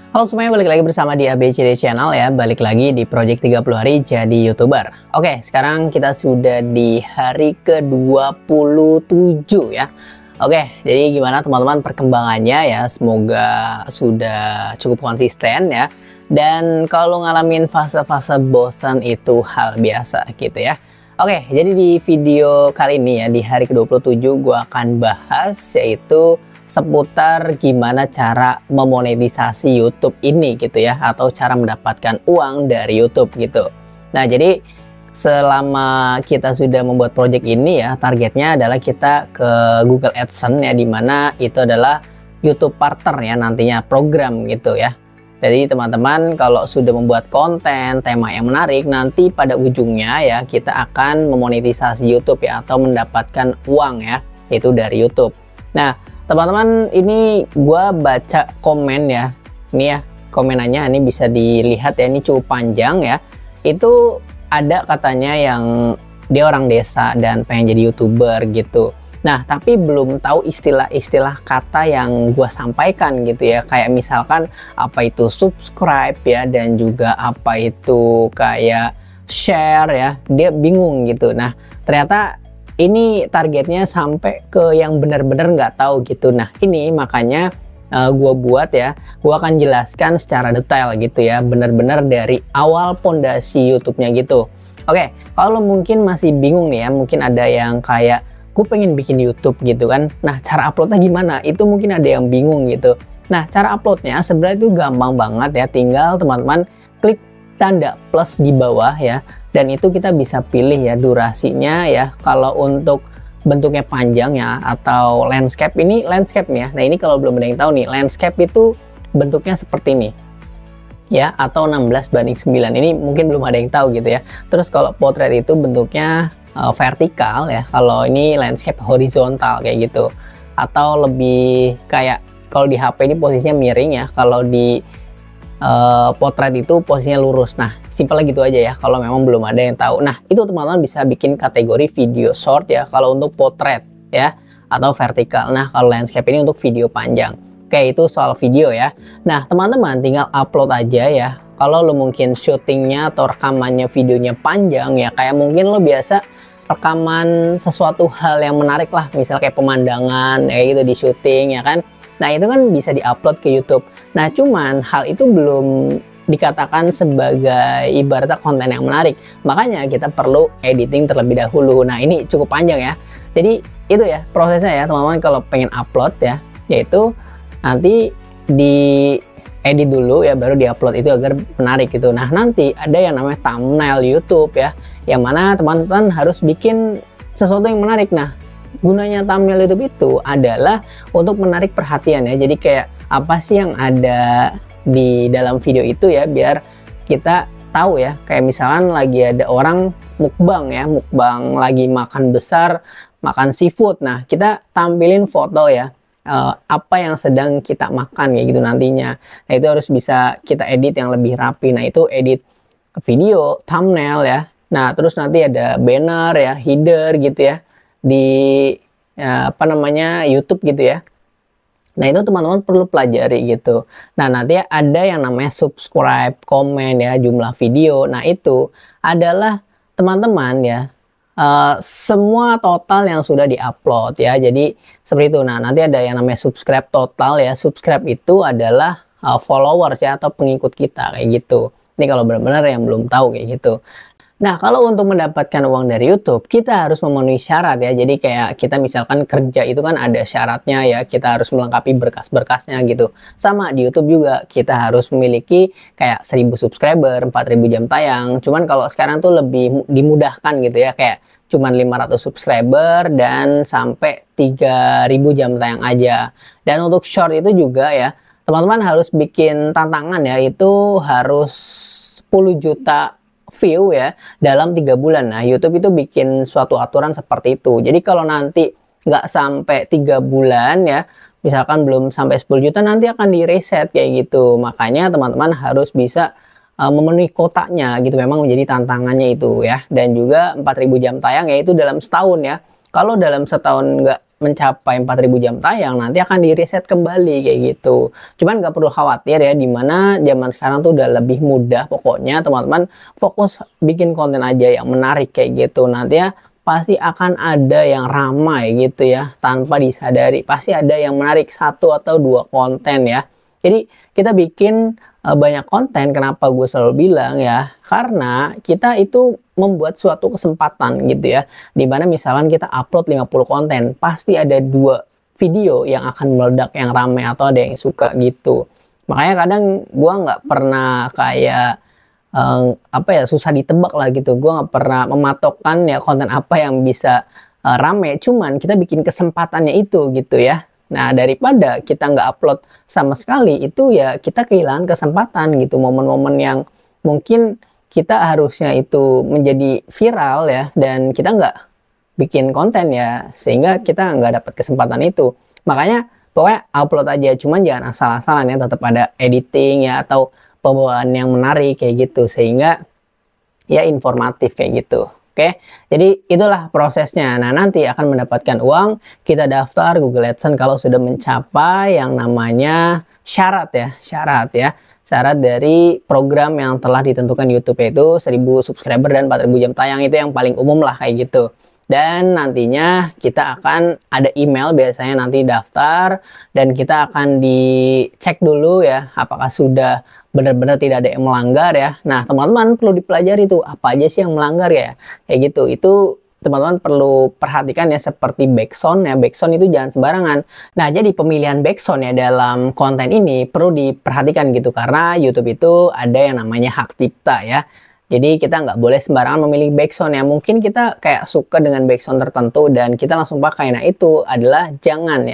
Halo semuanya, balik lagi bersama di ABCD Channel ya. Balik lagi di Project 30 Hari Jadi YouTuber. Oke, sekarang kita sudah di hari ke-27 ya. Oke, jadi gimana teman-teman perkembangannya ya? Semoga sudah cukup konsisten ya. Dan kalau ngalamin fase-fase bosan itu hal biasa gitu ya. Oke, jadi di video kali ini ya, di hari ke-27 gue akan bahas yaitu seputar gimana cara memonetisasi YouTube ini gitu ya, atau cara mendapatkan uang dari YouTube gitu. Nah, jadi selama kita sudah membuat project ini ya, targetnya adalah kita ke Google AdSense ya, dimana itu adalah YouTube Partner ya, nantinya program gitu ya. Jadi teman-teman kalau sudah membuat konten, tema yang menarik, nanti pada ujungnya ya kita akan memonetisasi YouTube ya, atau mendapatkan uang ya, itu dari YouTube. Nah, teman-teman, ini gua baca komen ya, ini ya komenannya, ini bisa dilihat ya, ini cukup panjang ya. Itu ada katanya yang dia orang desa dan pengen jadi YouTuber gitu. Nah, tapi belum tahu istilah-istilah kata yang gua sampaikan gitu ya, kayak misalkan apa itu subscribe ya, dan juga apa itu kayak share ya, dia bingung gitu. Nah, ternyata ini targetnya sampai ke yang benar-benar nggak tahu gitu. Nah, ini makanya gue buat ya, gue akan jelaskan secara detail gitu ya, benar-benar dari awal pondasi YouTube-nya gitu. Oke, kalau mungkin masih bingung nih ya, mungkin ada yang kayak gue pengen bikin YouTube gitu kan. Nah, cara uploadnya gimana? Itu mungkin ada yang bingung gitu. Nah, cara uploadnya sebenarnya itu gampang banget ya, tinggal teman-teman klik tanda plus di bawah ya, dan itu kita bisa pilih ya durasinya ya. Kalau untuk bentuknya panjang ya, atau landscape, ini landscape nih ya. Nah, ini kalau belum ada yang tahu nih, landscape itu bentuknya seperti ini ya, atau 16:9. Ini mungkin belum ada yang tahu gitu ya. Terus kalau portrait itu bentuknya vertikal ya, kalau ini landscape horizontal kayak gitu, atau lebih kayak kalau di HP ini posisinya miring ya, kalau di potret itu posisinya lurus. Nah, simpel gitu aja ya, kalau memang belum ada yang tahu. Nah, itu teman-teman bisa bikin kategori video short ya, kalau untuk potret ya, atau vertikal. Nah, kalau landscape ini untuk video panjang. Oke, itu soal video ya. Nah, teman-teman tinggal upload aja ya. Kalau lo mungkin syutingnya atau rekamannya videonya panjang ya, kayak mungkin lo biasa rekaman sesuatu hal yang menarik lah, misal kayak pemandangan kayak gitu di syuting ya kan. Nah, itu kan bisa diupload ke YouTube. Nah, cuman hal itu belum dikatakan sebagai ibaratnya konten yang menarik. Makanya kita perlu editing terlebih dahulu. Nah, ini cukup panjang ya. Jadi itu ya prosesnya ya teman-teman, kalau pengen upload ya, yaitu nanti di edit dulu ya, baru diupload itu agar menarik gitu. Nah, nanti ada yang namanya thumbnail YouTube ya, yang mana teman-teman harus bikin sesuatu yang menarik. Nah, gunanya thumbnail YouTube itu adalah untuk menarik perhatian ya. Jadi kayak apa sih yang ada di dalam video itu ya, biar kita tahu ya. Kayak misalkan lagi ada orang mukbang ya, mukbang lagi makan besar, makan seafood. Nah, kita tampilin foto ya, apa yang sedang kita makan ya gitu nantinya. Nah, itu harus bisa kita edit yang lebih rapi. Nah, itu edit video, thumbnail ya. Nah, terus nanti ada banner ya, header gitu ya, di apa namanya YouTube gitu ya. Nah, itu teman-teman perlu pelajari gitu. Nah, nanti ada yang namanya subscribe, komen ya, jumlah video. Nah, itu adalah teman-teman ya, semua total yang sudah diupload ya. Jadi seperti itu. Nah, nanti ada yang namanya subscribe total ya. Subscribe itu adalah followers ya, atau pengikut kita kayak gitu. Ini kalau benar-benar yang belum tahu kayak gitu. Nah, kalau untuk mendapatkan uang dari YouTube, kita harus memenuhi syarat ya. Jadi kayak kita misalkan kerja itu kan ada syaratnya ya, kita harus melengkapi berkas-berkasnya gitu. Sama di YouTube juga, kita harus memiliki kayak 1000 subscriber, 4000 jam tayang. Cuman kalau sekarang tuh lebih dimudahkan gitu ya, kayak cuman 500 subscriber dan sampai 3000 jam tayang aja. Dan untuk short itu juga ya, teman-teman harus bikin tantangan ya, itu harus 10 juta view ya dalam 3 bulan. Nah, YouTube itu bikin suatu aturan seperti itu. Jadi kalau nanti nggak sampai 3 bulan ya, misalkan belum sampai 10 juta, nanti akan di reset kayak gitu. Makanya teman-teman harus bisa memenuhi kotanya gitu, memang menjadi tantangannya itu ya. Dan juga 4000 jam tayang yaitu dalam setahun ya. Kalau dalam setahun nggak mencapai 4.000 jam tayang, nanti akan di reset kembali kayak gitu. Cuman nggak perlu khawatir ya, dimana zaman sekarang tuh udah lebih mudah. Pokoknya teman-teman fokus bikin konten aja yang menarik kayak gitu, nanti ya pasti akan ada yang ramai gitu ya, tanpa disadari pasti ada yang menarik satu atau dua konten ya. Jadi kita bikin banyak konten. Kenapa gue selalu bilang ya, karena kita itu membuat suatu kesempatan gitu ya, dimana misalkan kita upload 50 konten, pasti ada 2 video yang akan meledak, yang ramai atau ada yang suka gitu. Makanya kadang gue nggak pernah kayak apa ya, susah ditebak lah gitu. Gue nggak pernah mematokkan ya konten apa yang bisa rame, cuman kita bikin kesempatannya itu gitu ya. Nah, daripada kita nggak upload sama sekali, itu ya kita kehilangan kesempatan gitu. Momen-momen yang mungkin kita harusnya itu menjadi viral ya, dan kita nggak bikin konten ya, sehingga kita nggak dapat kesempatan itu. Makanya pokoknya upload aja, cuman jangan asal-asalan ya, tetap ada editing ya, atau pembawaan yang menarik kayak gitu, sehingga ya informatif kayak gitu. Oke, jadi itulah prosesnya. Nah, nanti akan mendapatkan uang, kita daftar Google AdSense kalau sudah mencapai yang namanya syarat ya. Syarat dari program yang telah ditentukan YouTube, yaitu 1.000 subscriber dan 4.000 jam tayang. Itu yang paling umum lah kayak gitu. Dan nantinya kita akan ada email, biasanya nanti daftar, dan kita akan dicek dulu ya, apakah sudah benar-benar tidak ada yang melanggar ya. Nah, teman-teman perlu dipelajari tuh apa aja sih yang melanggar ya, kayak gitu. Itu teman-teman perlu perhatikan ya, seperti backsound ya. Backsound itu jangan sembarangan. Nah, jadi pemilihan backsound ya dalam konten ini perlu diperhatikan gitu, karena YouTube itu ada yang namanya hak cipta ya. Jadi kita nggak boleh sembarangan memilih backsound ya. Mungkin kita kayak suka dengan backsound tertentu dan kita langsung pakai. Nah, itu adalah jangan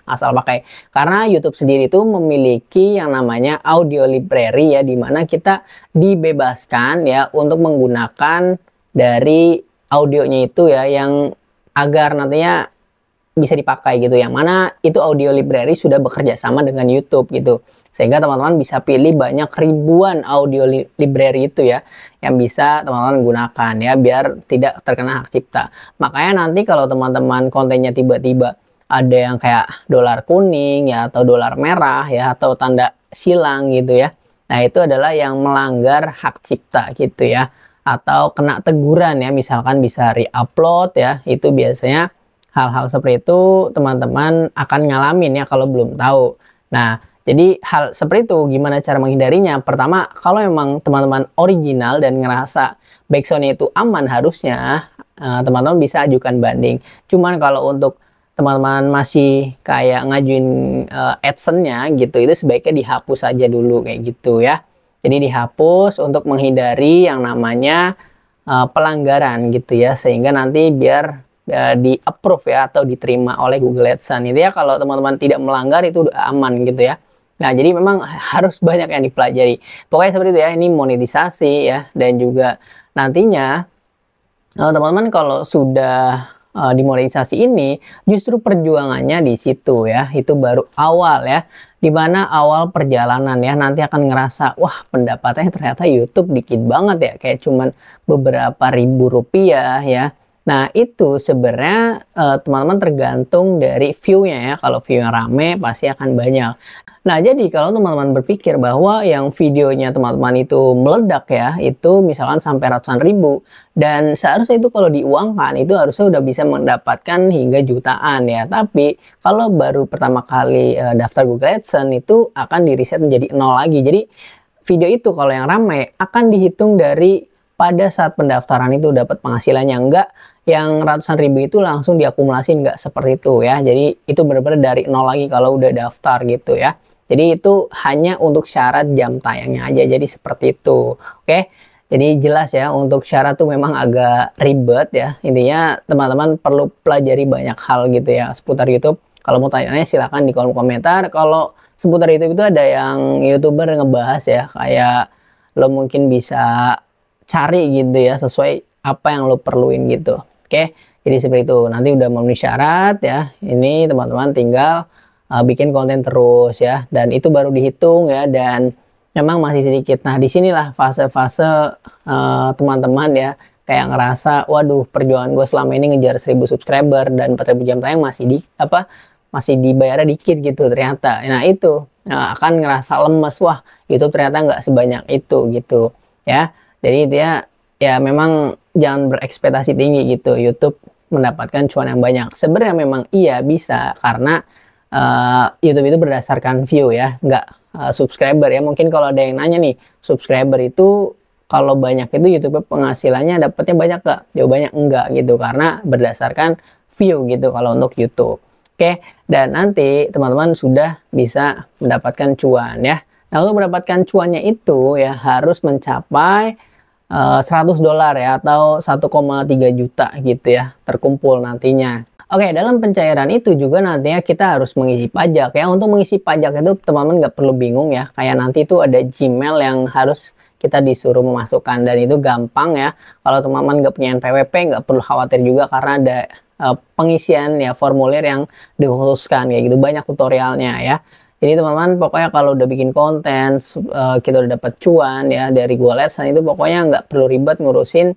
asal pakai. Karena YouTube sendiri itu memiliki yang namanya audio library ya, dimana kita dibebaskan ya untuk menggunakan dari audionya itu ya, yang agar nantinya bisa dipakai gitu, yang mana itu audio library sudah bekerja sama dengan YouTube gitu, sehingga teman-teman bisa pilih banyak ribuan audio library itu ya, yang bisa teman-teman gunakan ya, biar tidak terkena hak cipta. Makanya nanti kalau teman-teman kontennya tiba-tiba ada yang kayak dolar kuning ya, atau dolar merah ya, atau tanda silang gitu ya, nah itu adalah yang melanggar hak cipta gitu ya, atau kena teguran ya, misalkan bisa re-upload ya. Itu biasanya hal-hal seperti itu teman-teman akan ngalamin ya kalau belum tahu. Nah, jadi hal seperti itu gimana cara menghindarinya? Pertama, kalau memang teman-teman original dan ngerasa backsoundnya itu aman, harusnya teman-teman bisa ajukan banding. Cuman kalau untuk teman-teman masih kayak ngajuin AdSense-nya gitu, itu sebaiknya dihapus aja dulu kayak gitu ya. Jadi dihapus untuk menghindari yang namanya pelanggaran gitu ya, sehingga nanti biar di approve ya, atau diterima oleh Google AdSense itu ya. Kalau teman-teman tidak melanggar itu udah aman gitu ya. Nah, jadi memang harus banyak yang dipelajari. Pokoknya seperti itu ya, ini monetisasi ya, dan juga nantinya teman-teman kalau sudah dimonetisasi ini, justru perjuangannya di situ ya, itu baru awal ya, dimana awal perjalanan ya, nanti akan ngerasa wah pendapatannya ternyata YouTube dikit banget ya, kayak cuman beberapa ribu rupiah ya. Nah, itu sebenarnya teman-teman tergantung dari view-nya ya. Kalau view-nya rame pasti akan banyak. Nah, jadi kalau teman-teman berpikir bahwa yang videonya teman-teman itu meledak ya, itu misalkan sampai ratusan ribu, dan seharusnya itu kalau diuangkan itu harusnya udah bisa mendapatkan hingga jutaan ya. Tapi kalau baru pertama kali daftar Google AdSense, itu akan di reset menjadi 0 lagi. Jadi video itu kalau yang rame akan dihitung dari pada saat pendaftaran itu dapat penghasilannya, enggak yang ratusan ribu itu langsung diakumulasi, enggak seperti itu ya. Jadi itu benar-benar dari 0 lagi kalau udah daftar gitu ya. Jadi itu hanya untuk syarat jam tayangnya aja, jadi seperti itu. Oke, jadi jelas ya, untuk syarat tuh memang agak ribet ya. Intinya teman-teman perlu pelajari banyak hal gitu ya seputar YouTube. Kalau mau tanya silahkan di kolom komentar. Kalau seputar YouTube itu ada yang YouTuber ngebahas ya, kayak lo mungkin bisa cari gitu ya, sesuai apa yang lo perluin gitu. Oke, jadi seperti itu. Nanti udah memenuhi syarat ya, ini teman-teman tinggal bikin konten terus ya, dan itu baru dihitung ya, dan memang masih sedikit. Nah, disinilah fase-fase teman-teman ya kayak ngerasa waduh perjuangan gue selama ini ngejar 1000 subscriber dan 4000 jam tayang masih dibayarnya dikit gitu ternyata. Nah itu akan ngerasa lemes, wah YouTube ternyata nggak sebanyak itu gitu ya. Jadi dia ya memang jangan berekspektasi tinggi gitu YouTube mendapatkan cuan yang banyak. Sebenarnya memang iya bisa karena YouTube itu berdasarkan view ya, nggak subscriber ya. Mungkin kalau ada yang nanya nih, subscriber itu kalau banyak itu YouTube penghasilannya dapatnya banyak gak? Jawabannya enggak gitu, karena berdasarkan view gitu kalau untuk YouTube. Oke, dan nanti teman-teman sudah bisa mendapatkan cuan ya. Nah, untuk mendapatkan cuannya itu ya harus mencapai $100 ya, atau 1,3 juta gitu ya terkumpul nantinya. Oke, dalam pencairan itu juga nantinya kita harus mengisi pajak ya. Untuk mengisi pajak itu teman-teman nggak perlu bingung ya. Kayak nanti itu ada Gmail yang harus kita disuruh memasukkan, dan itu gampang ya. Kalau teman-teman nggak punya NPWP nggak perlu khawatir juga, karena ada pengisian ya formulir yang dikhususkan kayak gitu, banyak tutorialnya ya. Jadi teman-teman pokoknya kalau udah bikin konten kita udah dapat cuan ya dari Google AdSense, itu pokoknya nggak perlu ribet ngurusin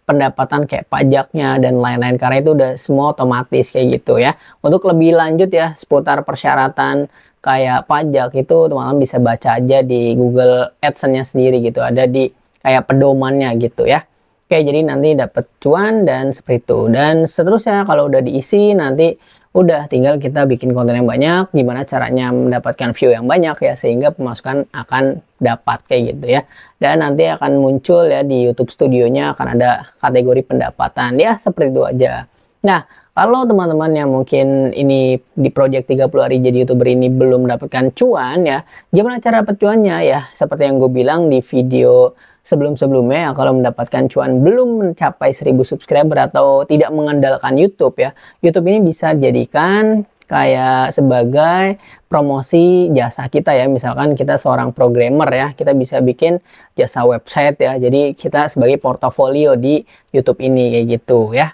pendapatan kayak pajaknya dan lain-lain, karena itu udah semua otomatis kayak gitu ya. Untuk lebih lanjut ya seputar persyaratan kayak pajak itu teman-teman bisa baca aja di Google AdSense-nya sendiri gitu, ada di kayak pedomannya gitu ya. Oke, jadi nanti dapat cuan dan seperti itu. Dan seterusnya kalau udah diisi nanti udah tinggal kita bikin konten yang banyak, gimana caranya mendapatkan view yang banyak ya, sehingga pemasukan akan dapat kayak gitu ya. Dan nanti akan muncul ya di YouTube Studionya akan ada kategori pendapatan ya, seperti itu aja. Nah, kalau teman-teman yang mungkin ini di project 30 hari jadi YouTuber ini belum mendapatkan cuan ya, gimana cara dapat cuannya ya? Seperti yang gue bilang di video sebelum-sebelumnya ya, kalau mendapatkan cuan belum mencapai 1000 subscriber atau tidak mengandalkan YouTube ya, YouTube ini bisa dijadikan kayak sebagai promosi jasa kita ya. Misalkan kita seorang programmer ya, kita bisa bikin jasa website ya, jadi kita sebagai portofolio di YouTube ini kayak gitu ya.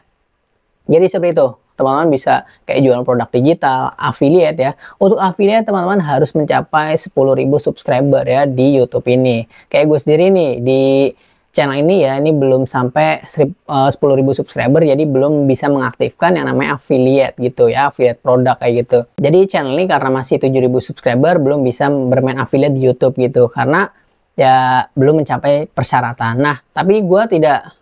Jadi seperti itu, teman-teman bisa kayak jualan produk digital, affiliate ya. Untuk affiliate teman-teman harus mencapai 10.000 subscriber ya di YouTube ini. Kayak gue sendiri nih di channel ini ya, ini belum sampai 10.000 subscriber, jadi belum bisa mengaktifkan yang namanya affiliate gitu ya, affiliate produk kayak gitu. Jadi channel ini karena masih 7.000 subscriber belum bisa bermain affiliate di YouTube gitu, karena ya belum mencapai persyaratan. Nah, tapi gue tidak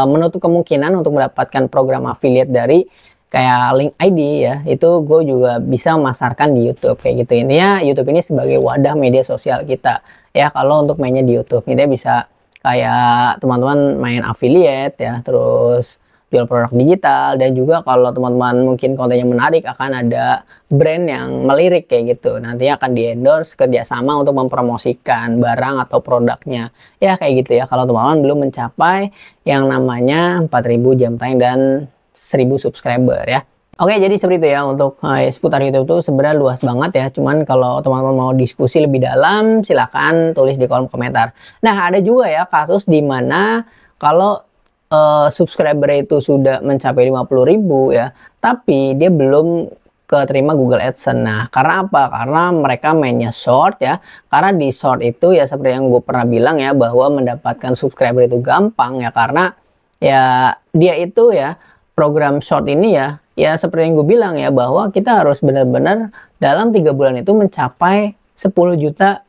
menutup kemungkinan untuk mendapatkan program affiliate dari kayak link ID ya, itu gue juga bisa memasarkan di YouTube kayak gitu. Intinya YouTube ini sebagai wadah media sosial kita ya. Kalau untuk mainnya di YouTube kita bisa kayak teman-teman main affiliate ya, terus jual produk digital, dan juga kalau teman-teman mungkin kontennya menarik akan ada brand yang melirik kayak gitu, nantinya akan di endorse kerjasama untuk mempromosikan barang atau produknya ya kayak gitu ya. Kalau teman-teman belum mencapai yang namanya 4000 jam tayang dan 1000 subscriber ya. Oke, jadi seperti itu ya untuk seputar YouTube tuh sebenarnya luas banget ya. Cuman kalau teman-teman mau diskusi lebih dalam silahkan tulis di kolom komentar. Nah, ada juga ya kasus dimana kalau subscriber itu sudah mencapai 50.000 ya, tapi dia belum keterima Google AdSense. Nah, karena apa? Karena mereka mainnya short ya. Karena di short itu ya seperti yang gue pernah bilang ya, bahwa mendapatkan subscriber itu gampang ya, karena ya dia itu ya program short ini ya seperti yang gue bilang ya, bahwa kita harus benar-benar dalam 3 bulan itu mencapai 10 juta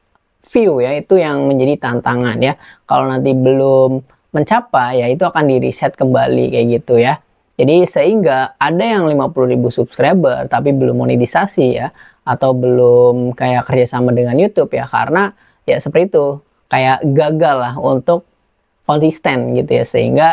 view ya. Itu yang menjadi tantangan ya. Kalau nanti belum mencapai ya, itu akan di reset kembali kayak gitu ya. Jadi sehingga ada yang 50.000 subscriber tapi belum monetisasi ya, atau belum kayak kerjasama dengan YouTube ya, karena ya seperti itu, kayak gagal lah untuk konsisten gitu ya, sehingga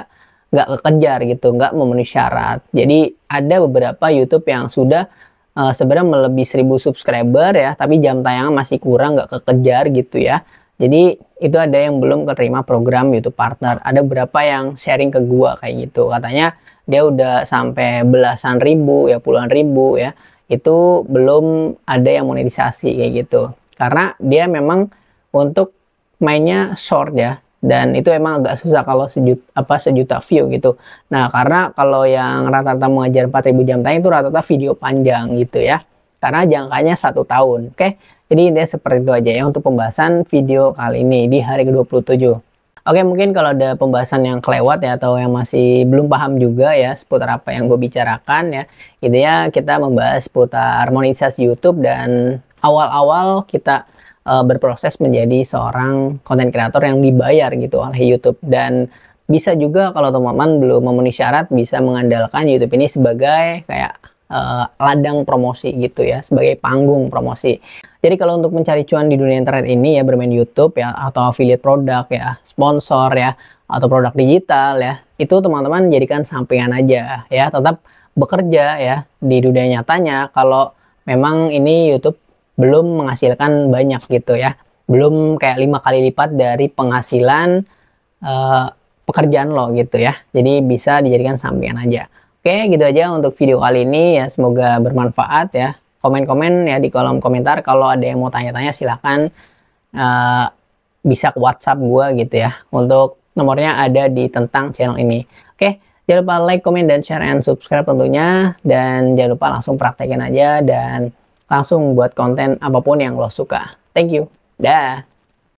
nggak kekejar gitu, nggak memenuhi syarat. Jadi ada beberapa YouTube yang sudah sebenarnya melebihi 1000 subscriber ya, tapi jam tayangan masih kurang, nggak kekejar gitu ya. Jadi itu ada yang belum keterima program YouTube Partner. Ada beberapa yang sharing ke gua kayak gitu, katanya dia udah sampai belasan ribu ya, puluhan ribu ya, itu belum ada yang monetisasi kayak gitu, karena dia memang untuk mainnya short ya, dan itu emang agak susah kalau sejuta view gitu. Nah, karena kalau yang rata-rata mengajar 4000 jam tayang itu rata-rata video panjang gitu ya, karena jangkanya 1 tahun. Oke, jadi intinya seperti itu aja ya untuk pembahasan video kali ini di hari ke-27. Oke, mungkin kalau ada pembahasan yang kelewat ya atau yang masih belum paham juga ya seputar apa yang gue bicarakan ya, intinya kita membahas seputar monetisasi YouTube dan awal-awal kita berproses menjadi seorang konten kreator yang dibayar gitu oleh YouTube. Dan bisa juga kalau teman-teman belum memenuhi syarat bisa mengandalkan YouTube ini sebagai kayak ladang promosi gitu ya, sebagai panggung promosi. Jadi kalau untuk mencari cuan di dunia internet ini ya, bermain YouTube ya, atau affiliate produk ya, sponsor ya, atau produk digital ya, itu teman-teman jadikan sampingan aja ya, tetap bekerja ya di dunia nyatanya kalau memang ini YouTube belum menghasilkan banyak gitu ya, belum kayak 5 kali lipat dari penghasilan pekerjaan lo gitu ya, jadi bisa dijadikan sampingan aja. Oke, gitu aja untuk video kali ini ya, semoga bermanfaat ya. Komen-komen ya di kolom komentar, kalau ada yang mau tanya-tanya silahkan bisa ke WhatsApp gue gitu ya, untuk nomornya ada di tentang channel ini. Oke, jangan lupa like, komen, dan share, and subscribe tentunya, dan jangan lupa langsung praktekin aja dan langsung buat konten apapun yang lo suka. Thank you, dah.